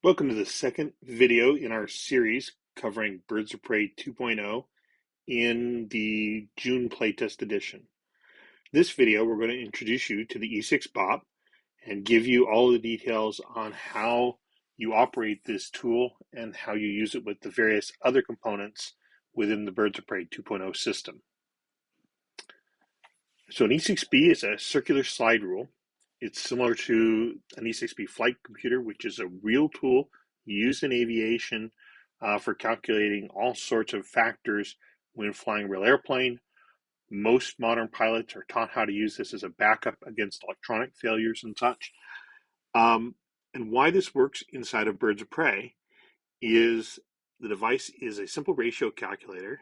Welcome to the second video in our series covering Birds of Prey 2.0 in the June playtest edition. This video, we're going to introduce you to the E6BoP and give you all the details on how you operate this tool and how you use it with the various other components within the Birds of Prey 2.0 system. So an E6B is a circular slide rule. It's similar to an E6B flight computer, which is a real tool used in aviation for calculating all sorts of factors when flying a real airplane. Most modern pilots are taught how to use this as a backup against electronic failures and such. And why this works inside of Birds of Prey is the device is a simple ratio calculator,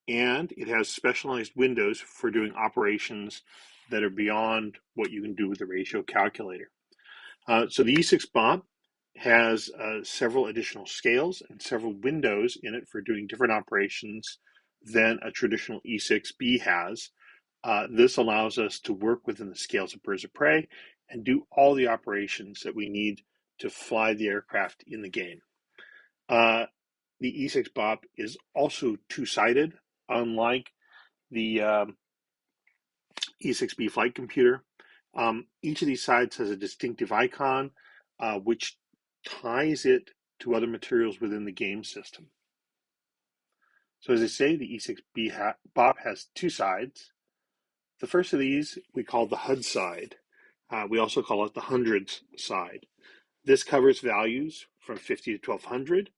and it has specialized windows for doing operations that are beyond what you can do with the ratio calculator. So the E6BoP has several additional scales and several windows in it for doing different operations than a traditional E6B has. This allows us to work within the scales of Birds of Prey and do all the operations that we need to fly the aircraft in the game. The E6BoP is also two-sided, unlike the E6B flight computer. Each of these sides has a distinctive icon, which ties it to other materials within the game system. So as I say, the E6BoP has two sides. The first of these we call the HUD side. We also call it the hundreds side. This covers values from 50 to 1200,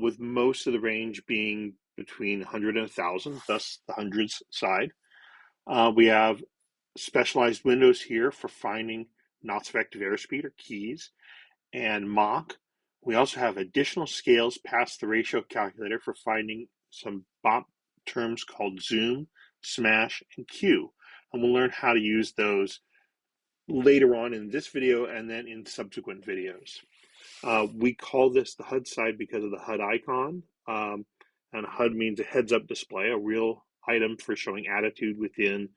with most of the range being between 100 and 1000, thus the hundreds side. We have specialized windows here for finding knots effective airspeed or keys and Mach. We also have additional scales past the ratio calculator for finding some BoP terms called zoom, smash, and Q. And we'll learn how to use those later on in this video and then in subsequent videos. We call this the HUD side because of the HUD icon. And HUD means a heads-up display, a real item for showing attitude within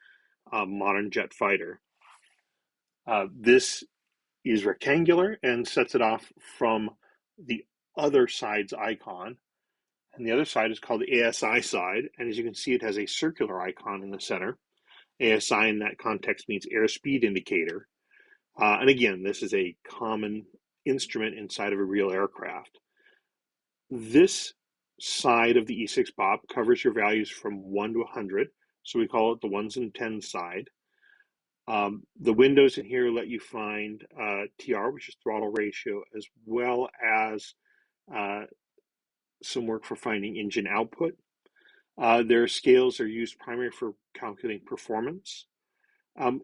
a modern jet fighter. This is rectangular and sets it off from the other side's icon. And the other side is called the ASI side. And as you can see, it has a circular icon in the center. ASI in that context means airspeed indicator. And again, this is a common instrument inside of a real aircraft. This side of the E6BoP covers your values from 1 to 100. So we call it the ones and tens side. The windows in here let you find TR, which is throttle ratio, as well as some work for finding engine output. Their scales are used primarily for calculating performance.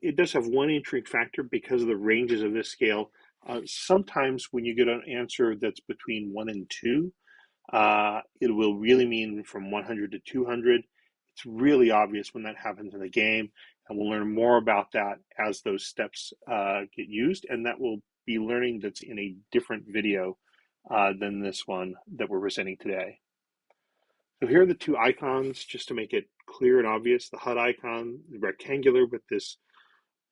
It does have one intrigue factor because of the ranges of this scale. Sometimes when you get an answer that's between 1 and 2, it will really mean from 100 to 200. It's really obvious when that happens in the game, and we'll learn more about that as those steps get used, and that will be learning that's in a different video than this one that we're presenting today. So here are the two icons, just to make it clear and obvious. The HUD icon, the rectangular with this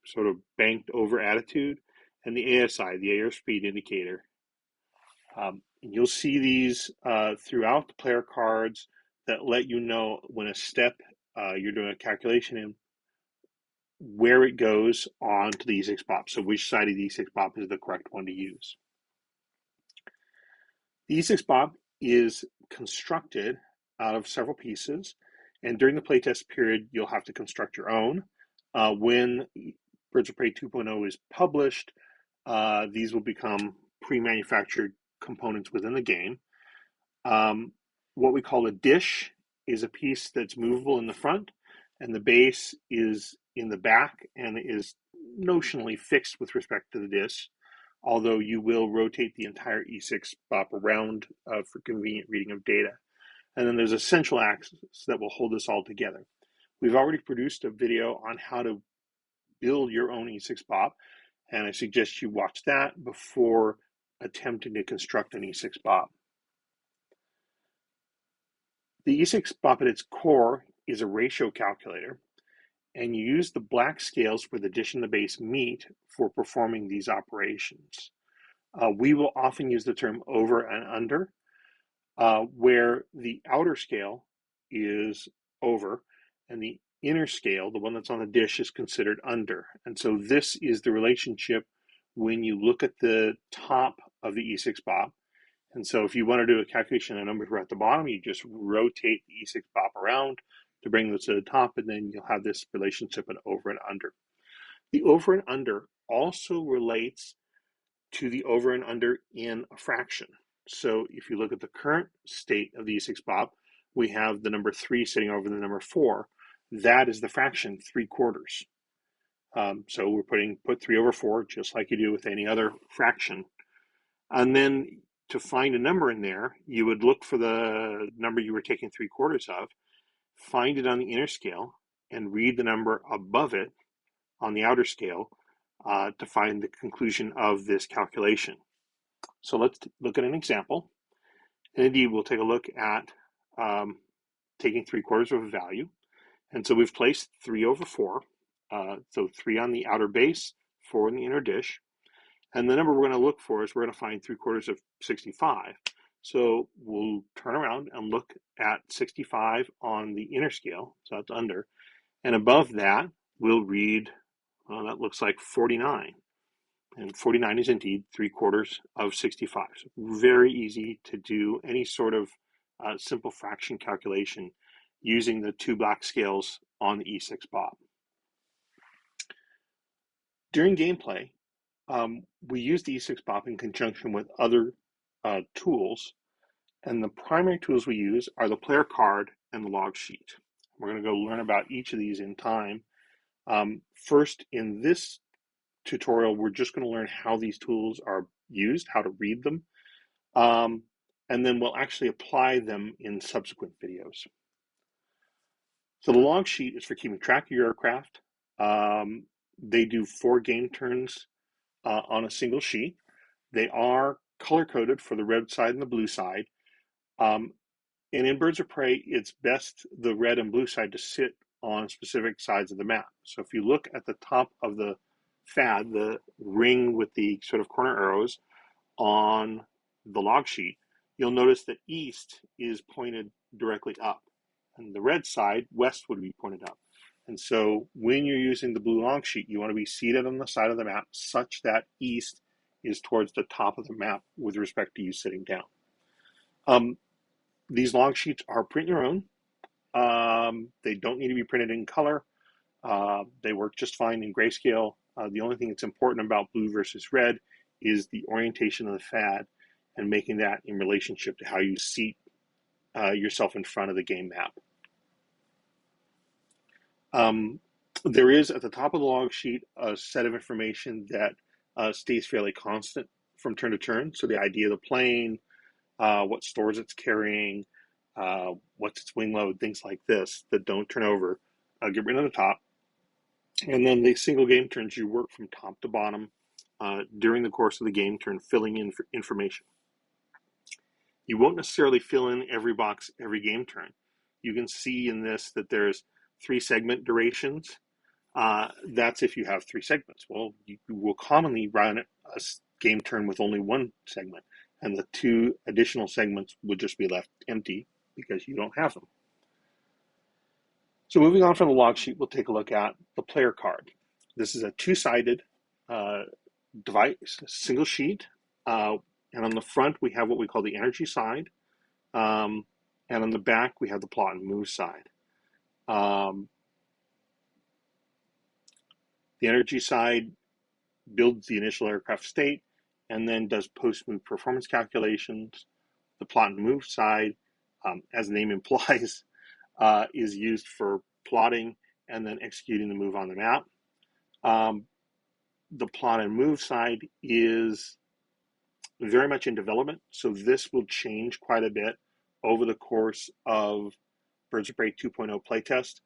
sort of banked over attitude, and the ASI, the airspeed indicator. And you'll see these throughout the player cards that let you know when a step you're doing a calculation in, where it goes on to the E6BoP. So which side of the E6BoP is the correct one to use. The E6BoP is constructed out of several pieces, and during the playtest period, you'll have to construct your own. When Birds of Prey 2.0 is published, these will become pre-manufactured components within the game. What we call a dish is a piece that's movable in the front, and the base is in the back and is notionally fixed with respect to the dish, although you will rotate the entire E6BoP around for convenient reading of data. And then there's a central axis that will hold this all together. We've already produced a video on how to build your own E6BoP, and I suggest you watch that before attempting to construct an E6BoP. The E6BoP at its core is a ratio calculator, and you use the black scales where the dish and the base meet for performing these operations. We will often use the term over and under, where the outer scale is over and the inner scale, the one that's on the dish, is considered under. And so this is the relationship when you look at the top of the E6BoP. And so if you want to do a calculation of numbers right at the bottom, you just rotate the E6BoP around to bring this to the top, and then you'll have this relationship of over and under. The over and under also relates to the over and under in a fraction. So if you look at the current state of the E6BoP, we have the number 3 sitting over the number 4. That is the fraction 3/4. So we're put 3 over 4, just like you do with any other fraction. And then to find a number in there, you would look for the number you were taking 3/4 of, find it on the inner scale, and read the number above it on the outer scale to find the conclusion of this calculation. So let's look at an example. And indeed, we'll take a look at taking 3/4 of a value. And so we've placed 3 over 4. So 3 on the outer base, 4 in the inner dish. And the number we're going to look for is we're going to find 3/4 of 65. So we'll turn around and look at 65 on the inner scale, so that's under. And above that, we'll read, well, that looks like 49. And 49 is indeed 3/4 of 65. So very easy to do any sort of simple fraction calculation using the 2 black scales on the E6BoP. During gameplay, we use the E6BoP in conjunction with other tools, and the primary tools we use are the player card and the log sheet. We're going to go learn about each of these in time. First, in this tutorial, we're just going to learn how these tools are used, how to read them, and then we'll actually apply them in subsequent videos. So the log sheet is for keeping track of your aircraft. They do 4 game turns on a single sheet. They are color-coded for the red side and the blue side. And in Birds of Prey, it's best the red and blue side to sit on specific sides of the map. So if you look at the top of the FAD, the ring with the sort of corner arrows on the log sheet, you'll notice that east is pointed directly up, and the red side, west, would be pointed up. And so when you're using the blue log sheet, you want to be seated on the side of the map such that east is towards the top of the map with respect to you sitting down. These log sheets are print your own. They don't need to be printed in color. They work just fine in grayscale. The only thing that's important about blue versus red is the orientation of the FAD and making that in relationship to how you seat yourself in front of the game map. There is at the top of the log sheet a set of information that stays fairly constant from turn to turn. So the idea of the plane, what stores it's carrying, what's its wing load, things like this that don't turn over, get rid of the top. And then the single game turns, you work from top to bottom during the course of the game turn, filling in information. You won't necessarily fill in every box every game turn. You can see in this that there's 3 segment durations. That's if you have 3 segments. Well, you will commonly run a game turn with only 1 segment, and the 2 additional segments would just be left empty because you don't have them. So moving on from the log sheet, we'll take a look at the player card. This is a 2-sided device, single sheet, and on the front we have what we call the energy side, and on the back we have the plot and move side. The energy side builds the initial aircraft state and then does post-move performance calculations. The plot and move side, as the name implies, is used for plotting and then executing the move on the map. The plot and move side is very much in development, so this will change quite a bit over the course of Birds of Prey 2.0 playtest.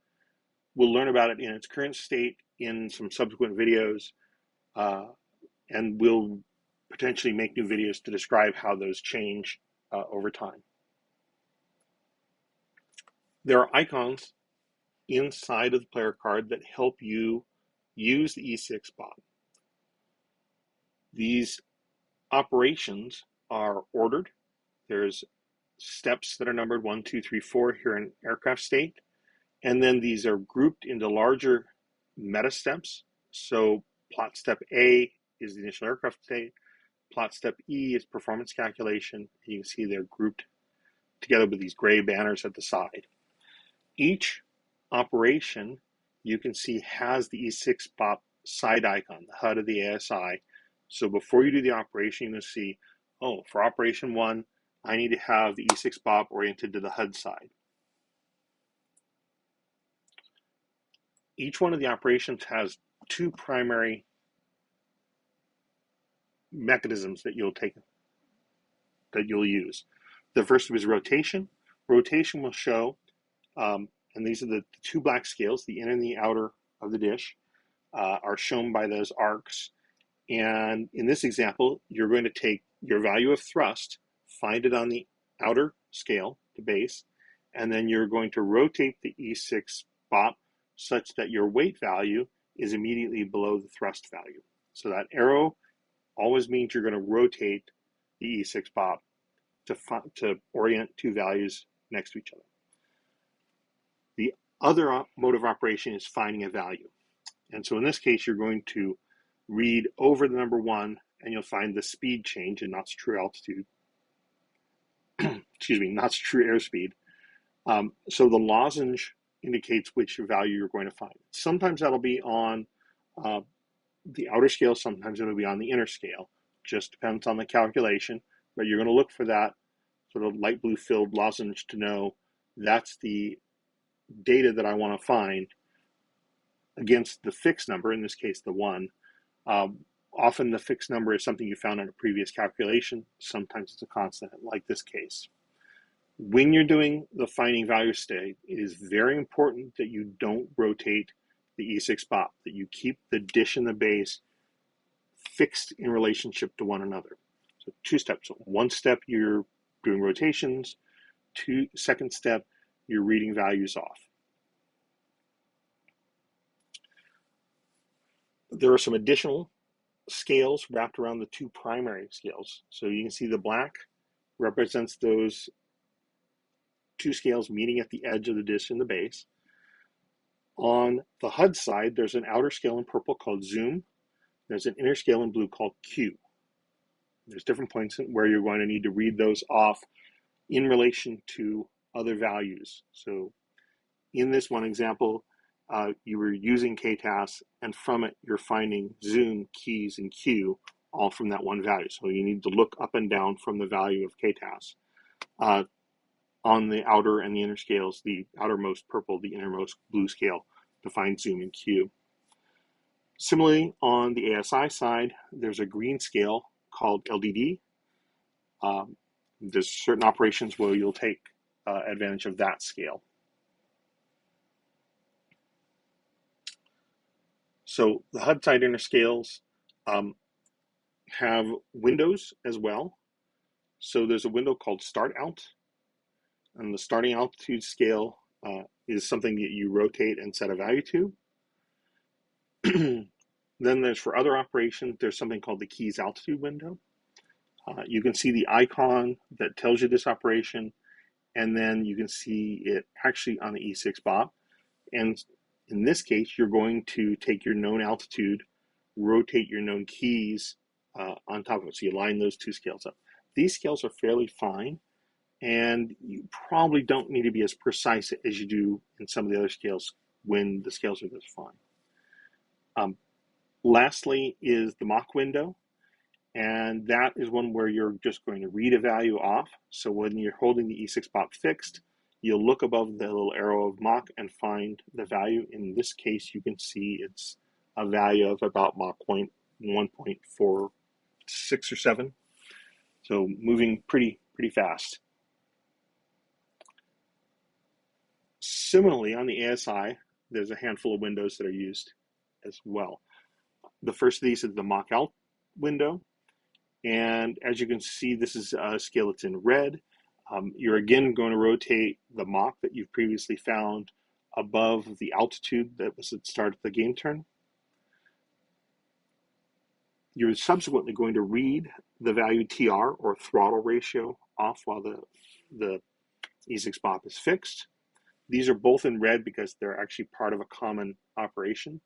We'll learn about it in its current state in some subsequent videos, and we'll potentially make new videos to describe how those change over time. There are icons inside of the player card that help you use the E6BoP. These Operations are ordered. There's steps that are numbered 1, 2, 3, 4 here in aircraft state. And then these are grouped into larger meta steps. So plot step A is the initial aircraft state. Plot step E is performance calculation. You can see they're grouped together with these gray banners at the side. Each operation you can see has the E6BoP side icon, the HUD of the ASI. So before you do the operation, you're going to see, oh, for operation 1, I need to have the E6BoP oriented to the HUD side. Each one of the operations has two primary mechanisms that you'll use. The first is rotation. Rotation will show, and these are the two black scales, the inner and the outer of the dish, are shown by those arcs. And in this example, you're going to take your value of thrust, find it on the outer scale, the base, and then you're going to rotate the E6BoP such that your weight value is immediately below the thrust value. So that arrow always means you're going to rotate the E6BoP to orient two values next to each other. The other mode of operation is finding a value. And so in this case, you're going to read over the number 1, and you'll find the speed change in knots true altitude. Excuse me, knots true airspeed. So the lozenge indicates which value you're going to find. Sometimes that'll be on the outer scale, sometimes it'll be on the inner scale. Just depends on the calculation, but you're going to look for that sort of light blue filled lozenge to know that's the data that I want to find against the fixed number, in this case the 1. Often the fixed number is something you found in a previous calculation. Sometimes it's a constant, like this case. When you're doing the finding value state, it is very important that you don't rotate the E6BoP, that you keep the dish and the base fixed in relationship to one another. So 2 steps. So 1 step, you're doing rotations. 2nd step, you're reading values off. There are some additional scales wrapped around the 2 primary scales. So you can see the black represents those 2 scales meeting at the edge of the dish and the base. On the HUD side, there's an outer scale in purple called zoom. There's an inner scale in blue called Q. There's different points where you're going to need to read those off in relation to other values. So in this one example, you were using KTAS, and from it you're finding zoom, keys, and Q all from that one value. So you need to look up and down from the value of KTAS. On the outer and the inner scales, the outermost purple, the innermost blue scale to find zoom and Q. Similarly, on the ASI side, there's a green scale called LDD. There's certain operations where you'll take advantage of that scale. So the HUD side inner scales have windows as well. So there's a window called start alt, and the starting altitude scale is something that you rotate and set a value to. Then there's, for other operations, there's something called the keys altitude window. You can see the icon that tells you this operation, and then you can see it actually on the E6BoP. And in this case, you're going to take your known altitude, rotate your known keys on top of it. So you line those 2 scales up. These scales are fairly fine, and you probably don't need to be as precise as you do in some of the other scales when the scales are this fine. Lastly is the Mach window, and that is one where you're just going to read a value off. So when you're holding the E6BoP fixed, you'll look above the little arrow of Mach and find the value. In this case, you can see it's a value of about Mach 1.46 or 7. So moving pretty fast. Similarly, on the ASI, there's a handful of windows that are used as well. The first of these is the Mach alt window. And as you can see, this is a scale that's in red. You're again going to rotate the Mach that you've previously found above the altitude that was at the start of the game turn. You're subsequently going to read the value TR, or throttle ratio, off while the E6BoP is fixed. These are both in red because they're actually part of a common operation.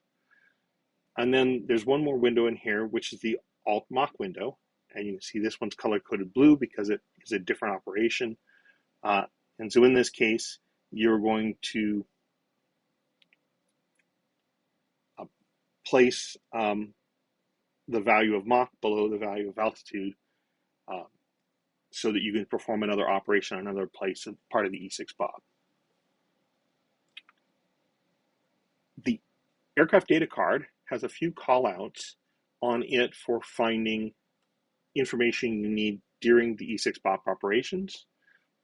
And then there's one more window in here, which is the Alt Mach window. And you can see this one's color-coded blue because it is a different operation. And so in this case, you're going to place the value of Mach below the value of altitude so that you can perform another operation on another place as part of the E6BoP. The aircraft data card has a few callouts on it for finding information you need during the E6BoP operations.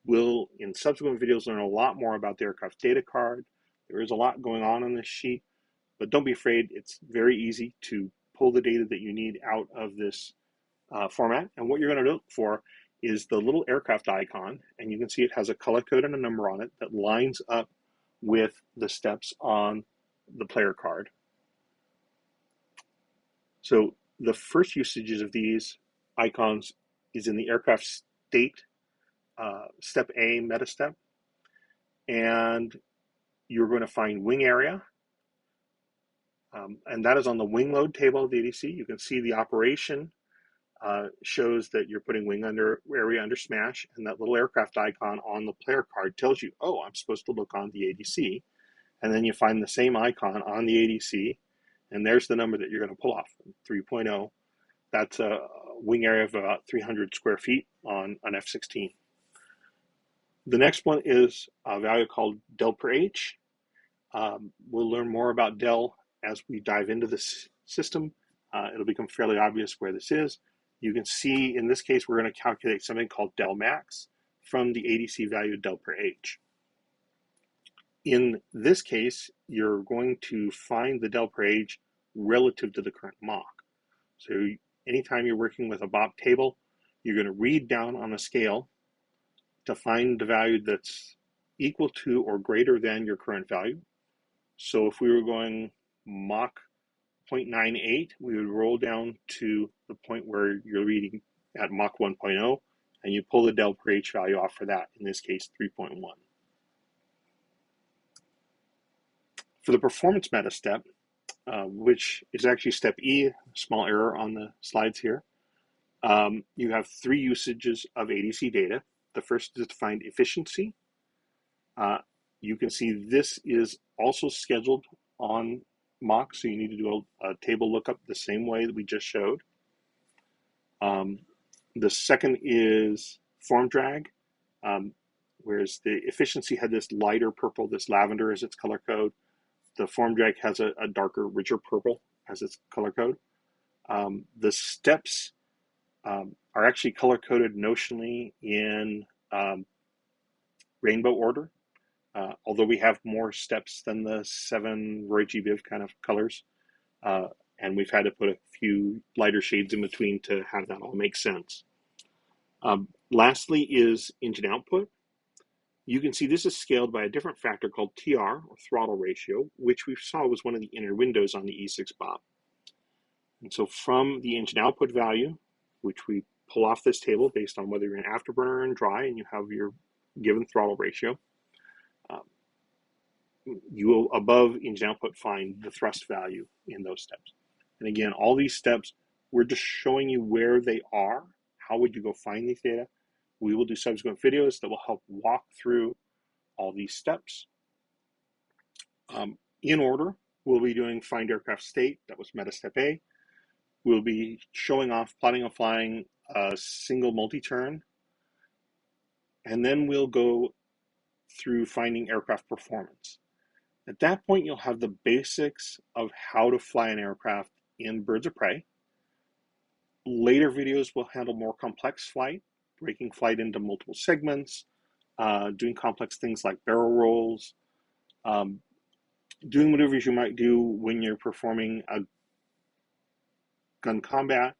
We'll, in subsequent videos, learn a lot more about the aircraft data card. There is a lot going on this sheet, but don't be afraid. It's very easy to pull the data that you need out of this format. And what you're going to look for is the little aircraft icon, and you can see it has a color code and a number on it that lines up with the steps on the player card. So the first usages of these icons is in the aircraft state step A meta step, and you're going to find wing area, and that is on the wing load table of the ADC. You can see the operation shows that you're putting wing area under smash, and that little aircraft icon on the player card tells you, oh, I'm supposed to look on the ADC, and then you find the same icon on the ADC, and there's the number that you're going to pull off, 3.0. That's a wing area of about 300 square feet on an F-16. The next one is a value called del per H. We'll learn more about del as we dive into this system. It'll become fairly obvious where this is. You can see in this case, we're going to calculate something called del max from the ADC value del per H. In this case, you're going to find the del per H relative to the current Mach. So anytime you're working with a BoP table, you're going to read down on a scale to find the value that's equal to or greater than your current value. So if we were going Mach 0.98, we would roll down to the point where you're reading at Mach 1.0, and you pull the del per H value off for that, in this case 3.1. For the performance meta step, which is actually step E, small error on the slides here, you have three usages of ADC data. The first is to find efficiency. You can see this is also scheduled on Mach, so you need to do a table lookup the same way that we just showed. The second is form drag, whereas the efficiency had this lighter purple, this lavender as its color code. The form drag has a darker, richer purple as its color code. The steps are actually color-coded notionally in rainbow order, although we have more steps than the 7 Roy G. Biv kind of colors, and we've had to put a few lighter shades in between to have that all make sense. Lastly is engine output. You can see this is scaled by a different factor called TR, or throttle ratio, which we saw was one of the inner windows on the E6BoP. And so from the engine output value, which we pull off this table based on whether you're in afterburner or in dry and you have your given throttle ratio, you will, above engine output, find the thrust value in those steps. And again, all these steps, we're just showing you where they are. How would you go find these data? We will do subsequent videos that will help walk through all these steps. In order, we'll be doing find aircraft state. That was meta step A. We'll be showing off plotting and flying a single multi-turn. And then we'll go through finding aircraft performance. At that point, you'll have the basics of how to fly an aircraft in birds of prey. Later videos will handle more complex flight, breaking flight into multiple segments, doing complex things like barrel rolls, doing maneuvers you might do when you're performing a gun combat,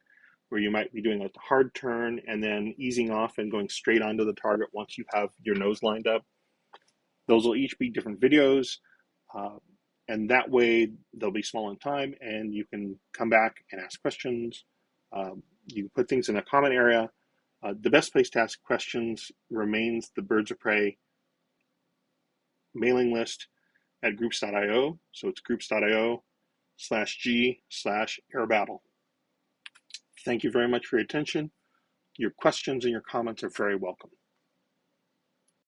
where you might be doing a hard turn and then easing off and going straight onto the target once you have your nose lined up. Those will each be different videos, and that way they'll be small in time and you can come back and ask questions You can put things in a comment area. The best place to ask questions remains the Birds of Prey mailing list at groups.io. So it's groups.io/g/airbattle. Thank you very much for your attention. Your questions and your comments are very welcome.